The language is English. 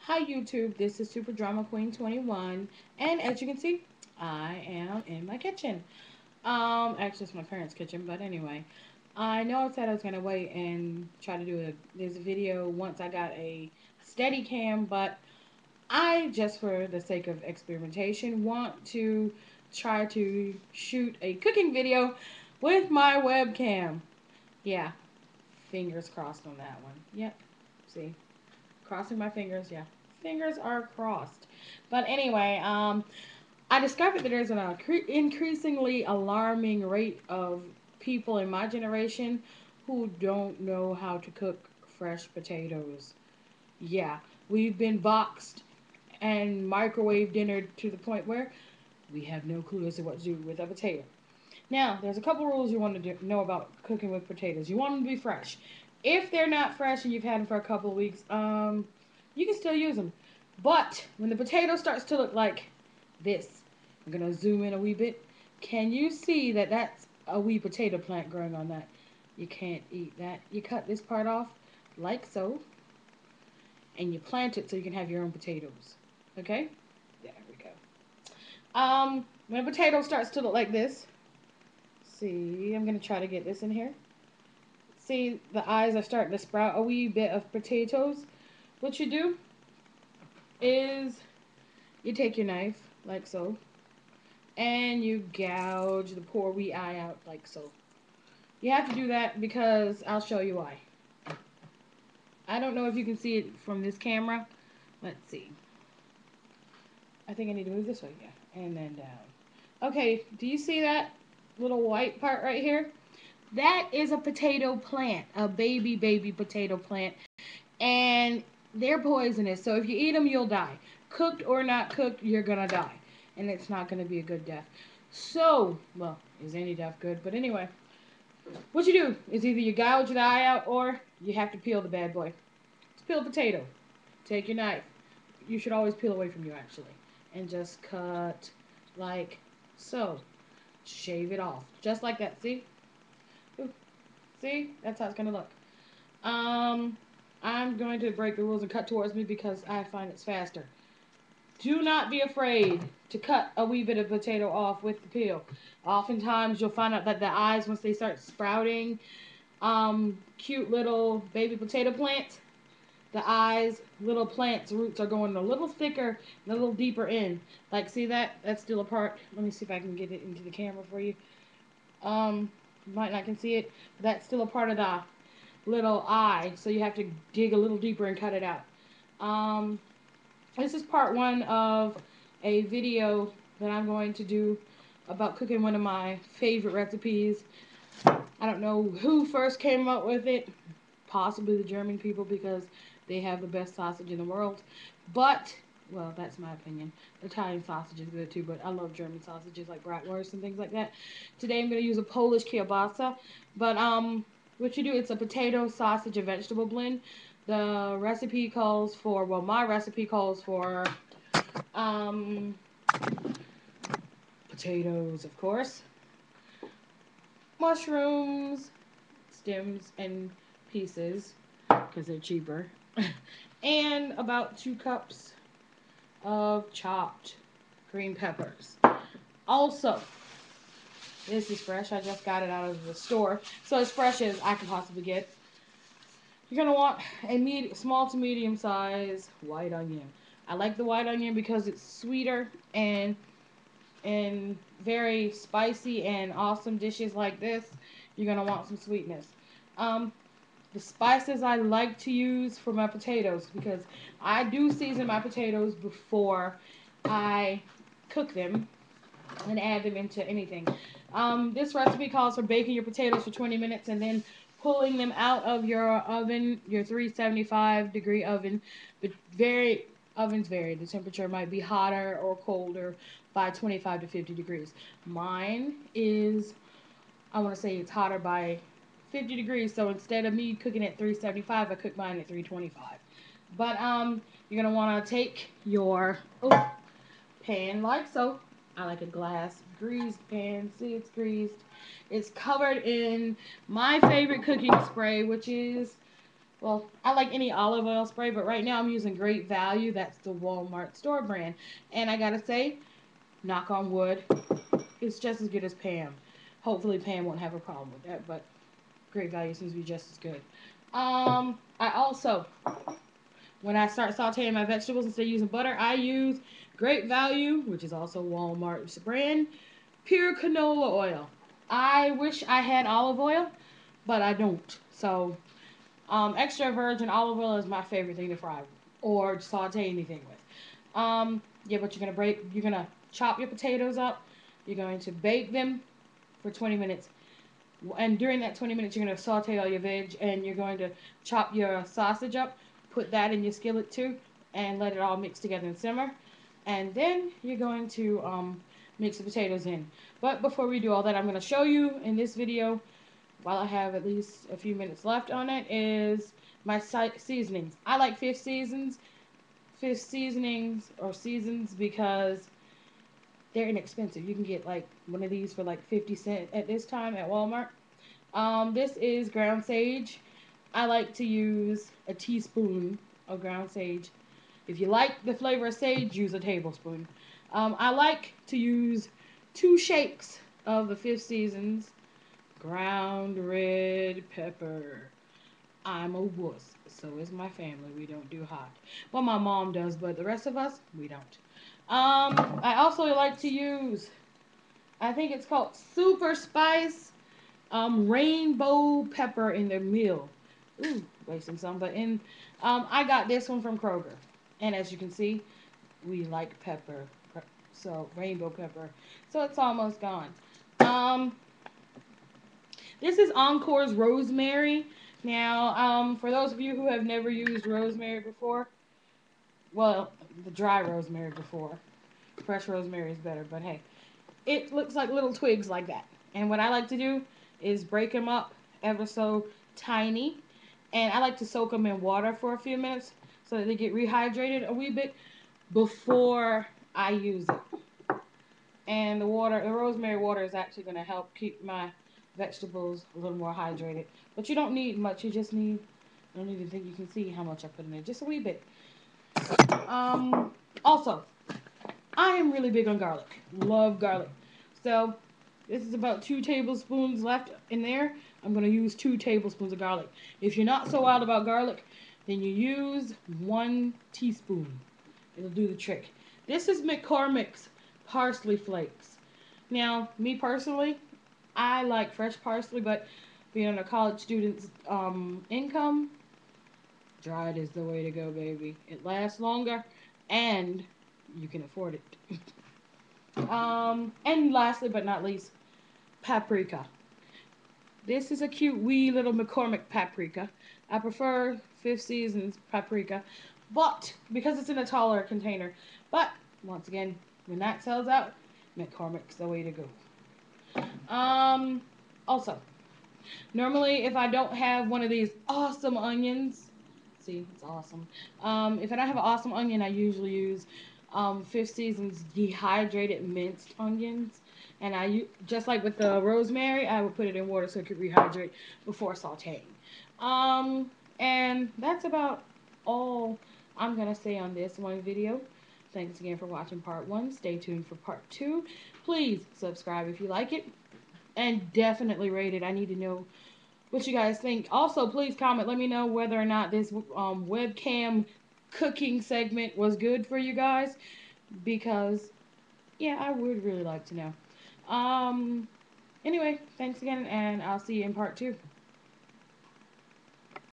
Hi YouTube, this is superdramaqueen21, and as you can see, I am in my kitchen. Actually it's my parents' kitchen, but anyway. I know I said I was gonna wait and try to do this video once I got a steady cam, but I, just for the sake of experimentation, want to try to shoot a cooking video with my webcam. Yeah, fingers crossed on that one. Yep, see? Crossing my fingers, yeah. Fingers are crossed. But anyway, I discovered that there's an increasingly alarming rate of people in my generation who don't know how to cook fresh potatoes. Yeah, we've been boxed and microwave dinner to the point where we have no clue as to what to do with a potato. Now, there's a couple rules you want to know about cooking with potatoes. You want them to be fresh. If they're not fresh and you've had them for a couple of weeks, you can still use them. But when the potato starts to look like this, I'm going to zoom in a wee bit. Can you see that that's a wee potato plant growing on that? You can't eat that. You cut this part off like so, and you plant it so you can have your own potatoes. Okay? There we go. When a potato starts to look like this, see, I'm going to try to get this in here. See, the eyes are starting to sprout a wee bit of potatoes. What you do is you take your knife, like so, and you gouge the poor wee eye out, like so. You have to do that because I'll show you why. I don't know if you can see it from this camera. Let's see. I think I need to move this way, yeah, and then down. Okay, do you see that little white part right here? That is a potato plant, a baby potato plant, and they're poisonous. So if you eat them, you'll die. Cooked or not cooked, you're gonna die, and it's not gonna be a good death. So, well, is any death good? But anyway, what you do is either you gouge the eye out or you have to peel the bad boy. Let's peel a potato. Take your knife. You should always peel away from you, actually, and just cut like so. Shave it off, just like that. See? Ooh. See? That's how it's gonna look. Um, I'm going to break the rules and cut towards me because I find it's faster. Do not be afraid to cut a wee bit of potato off with the peel. Oftentimes you'll find out that the eyes, once they start sprouting, cute little baby potato plants, the eyes, little plants, roots are going a little thicker and a little deeper in. Like, see that? That's still a part. Let me see if I can get it into the camera for you. You might not can see it, but that's still a part of the little eye, so you have to dig a little deeper and cut it out. Um, this is part one of a video that I'm going to do about cooking one of my favorite recipes. I don't know who first came up with it, possibly the German people because they have the best sausage in the world, but, well, that's my opinion. Italian sausage is good too, but I love German sausages like bratwurst and things like that. Today I'm going to use a Polish kielbasa, but what you do, it's a potato, sausage, and vegetable blend. The recipe calls for, well, my recipe calls for potatoes, of course, mushrooms, stems and pieces, because they're cheaper, and about 2 cups of chopped green peppers. Also, this is fresh. I just got it out of the store, so as fresh as I can possibly get. You're gonna want a small to medium size white onion. I like the white onion because it's sweeter and very spicy, and awesome dishes like this, you're gonna want some sweetness. Um, the spices I like to use for my potatoes, because I do season my potatoes before I cook them and add them into anything. This recipe calls for baking your potatoes for 20 minutes and then pulling them out of your oven, your 375-degree oven. But ovens vary. The temperature might be hotter or colder by 25 to 50 degrees. Mine is, I want to say it's hotter by 50 degrees. So instead of me cooking at 375, I cook mine at 325. But you're gonna want to take your pan like so. I like a glass greased pan. See, it's greased. It's covered in my favorite cooking spray, which is, well, I like any olive oil spray, but right now I'm using Great Value. That's the Walmart store brand. And I gotta say, knock on wood, it's just as good as Pam. Hopefully Pam won't have a problem with that, but Great Value seems to be just as good. I also, when I start sauteing my vegetables, instead of using butter, I use Great Value, which is also Walmart's brand, pure canola oil. I wish I had olive oil, but I don't. So, extra virgin olive oil is my favorite thing to fry or saute anything with. Yeah, but you're gonna chop your potatoes up. You're going to bake them for 20 minutes. And during that 20 minutes, you're going to saute all your veg and you're going to chop your sausage up, put that in your skillet too, and let it all mix together and simmer. And then you're going to mix the potatoes in. But before we do all that, I'm going to show you in this video, while I have at least a few minutes left on it, is my seasonings. I like fifth seasonings or seasons because they're inexpensive. You can get like one of these for like 50 cents at this time at Walmart. This is ground sage. I like to use a teaspoon of ground sage. If you like the flavor of sage, use a tablespoon. I like to use 2 shakes of the Fifth Seasons ground red pepper. I'm a wuss. So is my family. We don't do hot. Well, my mom does, but the rest of us, we don't. I also like to use, I think it's called Super Spice rainbow pepper in their meal. Ooh, wasting some, but I got this one from Kroger. And as you can see, we like pepper. So, rainbow pepper. So it's almost gone. Um, this is Encore's rosemary. Now, for those of you who have never used rosemary before, well, the dry rosemary before, fresh rosemary is better, but hey, it looks like little twigs like that. And what I like to do is break them up ever so tiny. And I like to soak them in water for a few minutes so that they get rehydrated a wee bit before I use it. And the rosemary water is actually going to help keep my vegetables a little more hydrated. But you don't need much. You just need, I don't even think you can see how much I put in there. Just a wee bit. Also, I am really big on garlic. Love garlic. So, this is about 2 tablespoons left in there. I'm going to use 2 tablespoons of garlic. If you're not so wild about garlic, then you use 1 teaspoon. It'll do the trick. This is McCormick's parsley flakes. Now, me personally, I like fresh parsley, but being on a college student's income, dried is the way to go, baby. It lasts longer, and you can afford it. And lastly but not least, paprika. This is a cute wee little McCormick paprika. I prefer Fifth Seasons paprika, but because it's in a taller container. But once again, when that sells out, McCormick's the way to go. Also, normally if I don't have one of these awesome onions, see, it's awesome. If I don't have an awesome onion, I usually use Fifth Season's dehydrated minced onions. And just like with the rosemary, I would put it in water so it could rehydrate before sauteing. And that's about all I'm going to say on this one video. Thanks again for watching part 1. Stay tuned for part 2. Please subscribe if you like it. And definitely rate it. I need to know what you guys think. Also, please comment. Let me know whether or not this webcam cooking segment was good for you guys. Because, yeah, I would really like to know. Anyway, thanks again, and I'll see you in part 2.